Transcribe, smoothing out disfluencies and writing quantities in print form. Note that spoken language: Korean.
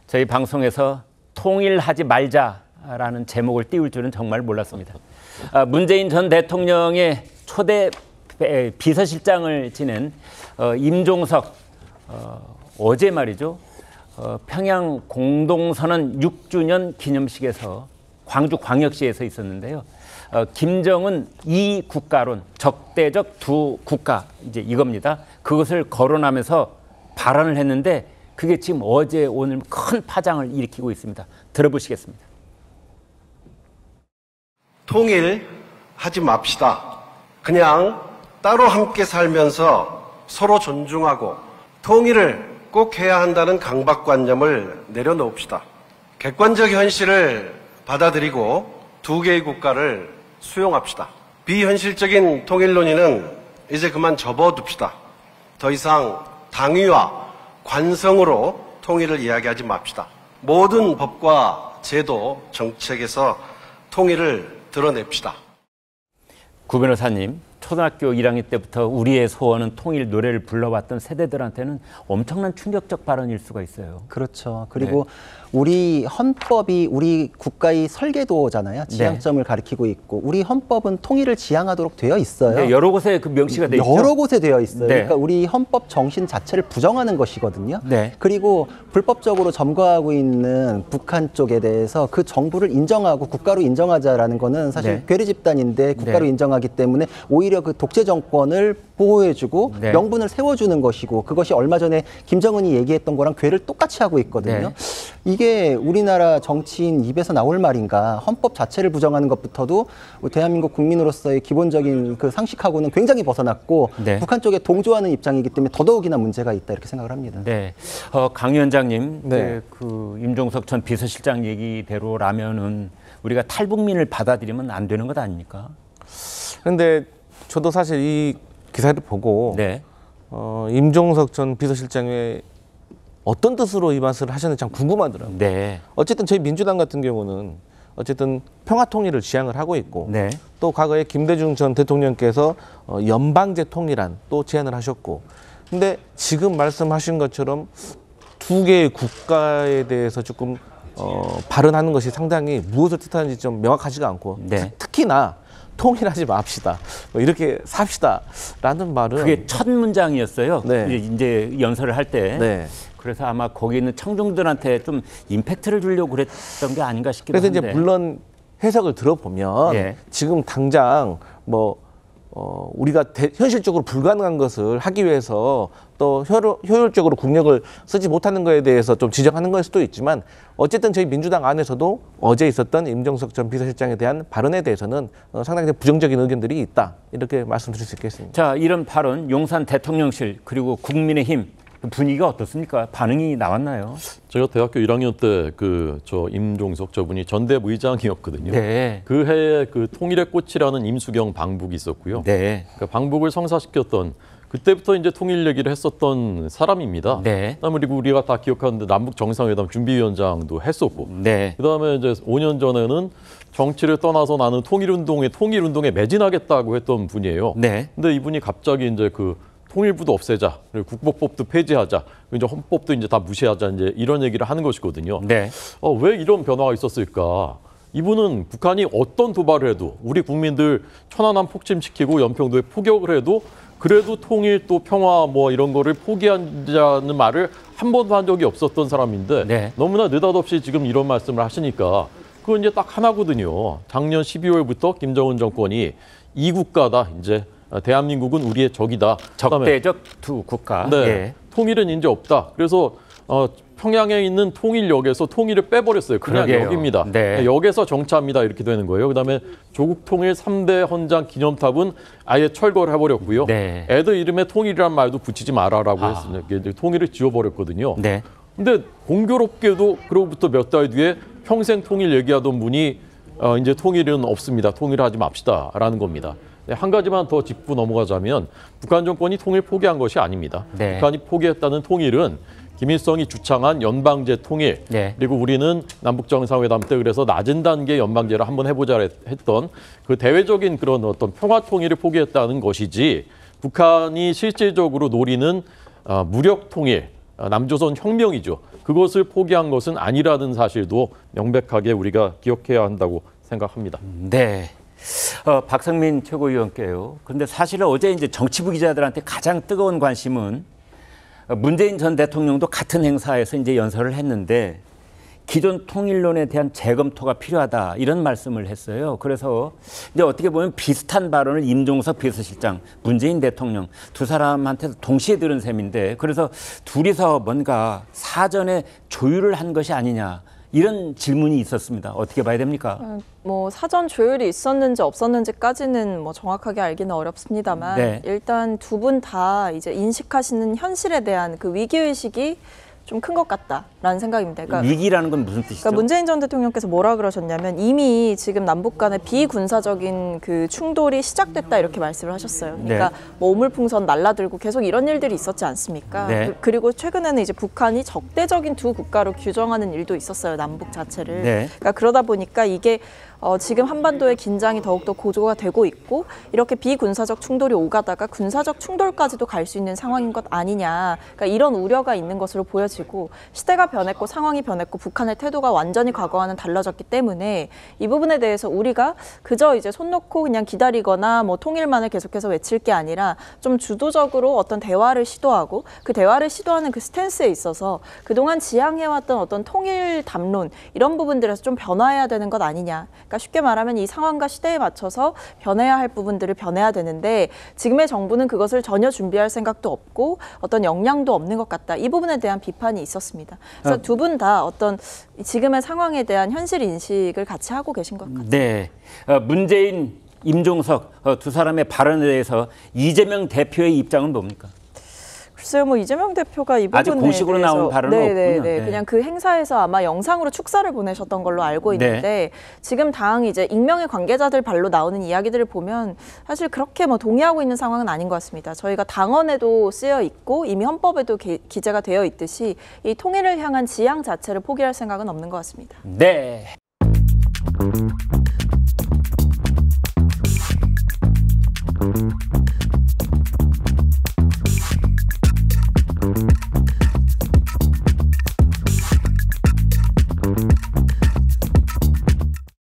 저희 방송에서 통일하지 말자라는 제목을 띄울 줄은 정말 몰랐습니다. 문재인 전 대통령의 초대 비서실장을 지낸 임종석 어제 말이죠. 평양 공동선언 6주년 기념식에서 광주광역시에서 있었는데요. 김정은 이국가론, 적대적 두 국가 이제 이겁니다. 그것을 거론하면서 발언을 했는데 그게 지금 어제 오늘 큰 파장을 일으키고 있습니다. 들어보시겠습니다. 통일하지 맙시다. 그냥 따로 함께 살면서 서로 존중하고 통일을 꼭 해야 한다는 강박관념을 내려놓읍시다. 객관적 현실을 받아들이고 두 개의 국가를 수용합시다. 비현실적인 통일 논의는 이제 그만 접어둡시다. 더 이상 당위와 관성으로 통일을 이야기하지 맙시다. 모든 법과 제도, 정책에서 통일을 드러냅시다. 구 변호사님, 초등학교 1학년 때부터 우리의 소원은 통일 노래를 불러왔던 세대들한테는 엄청난 충격적 발언일 수가 있어요. 그렇죠. 그리고 우리 헌법이 우리 국가의 설계도잖아요. 지향점을 가리키고 있고 우리 헌법은 통일을 지향하도록 되어 있어요. 네, 여러 곳에 그 명시가 돼 있죠. 여러 곳에 되어 있어요. 네. 그러니까 우리 헌법 정신 자체를 부정하는 것이거든요. 네. 그리고 불법적으로 점거하고 있는 북한 쪽에 대해서 그 정부를 인정하고 국가로 인정하자라는 거는 사실 괴뢰 집단인데 국가로 인정하기 때문에 오히려 그 독재 정권을 보호해주고 명분을 세워주는 것이고 그것이 얼마 전에 김정은이 얘기했던 거랑 괴를 똑같이 하고 있거든요. 이게 우리나라 정치인 입에서 나올 말인가. 헌법 자체를 부정하는 것부터도 대한민국 국민으로서의 기본적인 그 상식하고는 굉장히 벗어났고 북한 쪽에 동조하는 입장이기 때문에 더더욱이나 문제가 있다 이렇게 생각을 합니다. 네, 강 위원장님, 그 임종석 전 비서실장 얘기대로라면은 우리가 탈북민을 받아들이면 안 되는 것 아닙니까? 그런데 저도 사실 이 기사를 보고 임종석 전 비서실장의 어떤 뜻으로 이 말씀을 하셨는지 참 궁금하더라고요. 어쨌든 저희 민주당 같은 경우는 어쨌든 평화통일을 지향을 하고 있고 또 과거에 김대중 전 대통령께서 연방제 통일안 또 제안을 하셨고 근데 지금 말씀하신 것처럼 두 개의 국가에 대해서 조금 발언하는 것이 상당히 무엇을 뜻하는지 좀 명확하지가 않고 특히나 통일하지 맙시다. 이렇게 삽시다라는 말은 그게 첫 문장이었어요. 이제 연설을 할 때. 그래서 아마 거기 있는 청중들한테 좀 임팩트를 주려고 그랬던 게 아닌가 싶기도 한데. 그래서 이제 물론 해석을 들어보면 지금 당장 뭐 우리가 현실적으로 불가능한 것을 하기 위해서 또 효율적으로 국력을 쓰지 못하는 것에 대해서 좀 지적하는 걸 수도 있지만 어쨌든 저희 민주당 안에서도 어제 있었던 임종석 전 비서실장에 대한 발언에 대해서는 상당히 부정적인 의견들이 있다. 이렇게 말씀드릴 수 있겠습니다. 자, 이런 발언 용산 대통령실 그리고 국민의힘 분위기가 어떻습니까? 반응이 나왔나요? 제가 대학교 1학년 때 저 임종석 저분이 전대부의장이었거든요. 그 해에 그 통일의 꽃이라는 임수경 방북이 있었고요. 그 방북을 성사시켰던 그때부터 이제 통일 얘기를 했었던 사람입니다. 그리고 우리가 다 기억하는데 남북 정상회담 준비위원장도 했었고. 그다음에 이제 5년 전에는 정치를 떠나서 나는 통일운동에 매진하겠다고 했던 분이에요. 근데 이분이 갑자기 이제 그 통일부도 없애자, 그리고 국보법도 폐지하자, 이제 헌법도 이제 다 무시하자, 이제 이런 얘기를 하는 것이거든요. 왜 이런 변화가 있었을까? 이분은 북한이 어떤 도발을 해도 우리 국민들 천안함 폭침시키고 연평도에 포격을 해도 그래도 통일 또 평화 뭐 이런 거를 포기하자는 말을 한 번도 한 적이 없었던 사람인데 너무나 느닷없이 지금 이런 말씀을 하시니까 그건 이제 딱 하나거든요. 작년 12월부터 김정은 정권이 이국가다 이제. 대한민국은 우리의 적이다. 적대적 두 국가. 통일은 이제 없다. 그래서 평양에 있는 통일역에서 통일을 빼버렸어요. 그냥 역입니다. 역에서 정차합니다. 이렇게 되는 거예요. 그다음에 조국 통일 3대 헌장 기념탑은 아예 철거를 해버렸고요. 애들 이름에 통일이란 말도 붙이지 말아라고 했으니까 통일을 지워버렸거든요. 근데 공교롭게도 그로부터 몇 달 뒤에 평생 통일 얘기하던 분이 이제 통일은 없습니다. 통일하지 맙시다라는 겁니다. 한 가지만 더 짚고 넘어가자면 북한 정권이 통일 포기한 것이 아닙니다. 북한이 포기했다는 통일은 김일성이 주창한 연방제 통일 그리고 우리는 남북정상회담 때 그래서 낮은 단계 연방제를 한번 해보자 했던 그 대외적인 그런 어떤 평화 통일을 포기했다는 것이지 북한이 실질적으로 노리는 무력 통일 남조선 혁명이죠. 그것을 포기한 것은 아니라는 사실도 명백하게 우리가 기억해야 한다고 생각합니다. 네. 박성민 최고위원께요. 그런데 사실 어제 이제 정치부 기자들한테 가장 뜨거운 관심은 문재인 전 대통령도 같은 행사에서 이제 연설을 했는데 기존 통일론에 대한 재검토가 필요하다 이런 말씀을 했어요. 그래서 이제 어떻게 보면 비슷한 발언을 임종석 비서실장, 문재인 대통령 두 사람한테 동시에 들은 셈인데 그래서 둘이서 뭔가 사전에 조율을 한 것이 아니냐. 이런 질문이 있었습니다. 어떻게 봐야 됩니까? 뭐 사전 조율이 있었는지 없었는지까지는 뭐 정확하게 알기는 어렵습니다만 네. 일단 두 분 다 이제 인식하시는 현실에 대한 그 위기의식이 좀 큰 것 같다라는 생각입니다. 그러니까 위기라는 건 무슨 뜻이죠? 그러니까 문재인 전 대통령께서 뭐라 그러셨냐면 이미 지금 남북 간의 비군사적인 그 충돌이 시작됐다 이렇게 말씀을 하셨어요. 그러니까 네. 뭐 오물풍선 날라들고 계속 이런 일들이 있었지 않습니까? 네. 그리고 최근에는 이제 북한이 적대적인 두 국가로 규정하는 일도 있었어요. 남북 자체를. 네. 그러니까 그러다 보니까 이게 지금 한반도의 긴장이 더욱더 고조가 되고 있고 이렇게 비군사적 충돌이 오가다가 군사적 충돌까지도 갈 수 있는 상황인 것 아니냐. 그러니까 이런 우려가 있는 것으로 보여지고 시대가 변했고 상황이 변했고 북한의 태도가 완전히 과거와는 달라졌기 때문에 이 부분에 대해서 우리가 그저 이제 손 놓고 그냥 기다리거나 뭐 통일만을 계속해서 외칠 게 아니라 좀 주도적으로 어떤 대화를 시도하고 그 대화를 시도하는 그 스탠스에 있어서 그동안 지향해왔던 어떤 통일 담론 이런 부분들에서 좀 변화해야 되는 것 아니냐. 그러니까 쉽게 말하면 이 상황과 시대에 맞춰서 변해야 할 부분들을 변해야 되는데 지금의 정부는 그것을 전혀 준비할 생각도 없고 어떤 역량도 없는 것 같다. 이 부분에 대한 비판이 있었습니다. 그래서 두 분 다 어떤 지금의 상황에 대한 현실 인식을 같이 하고 계신 것 같아요. 네. 문재인, 임종석 두 사람의 발언에 대해서 이재명 대표의 입장은 뭡니까? 글쎄요, 뭐 이재명 대표가 이 부분에 아직 공식으로 대해서 나온 발언은 없군요. 네. 그냥 그 행사에서 아마 영상으로 축사를 보내셨던 걸로 알고 있는데 지금 당 이제 익명의 관계자들 발로 나오는 이야기들을 보면 사실 그렇게 뭐 동의하고 있는 상황은 아닌 것 같습니다. 저희가 당헌에도 쓰여 있고 이미 헌법에도 기재가 되어 있듯이 이 통일을 향한 지향 자체를 포기할 생각은 없는 것 같습니다. 네.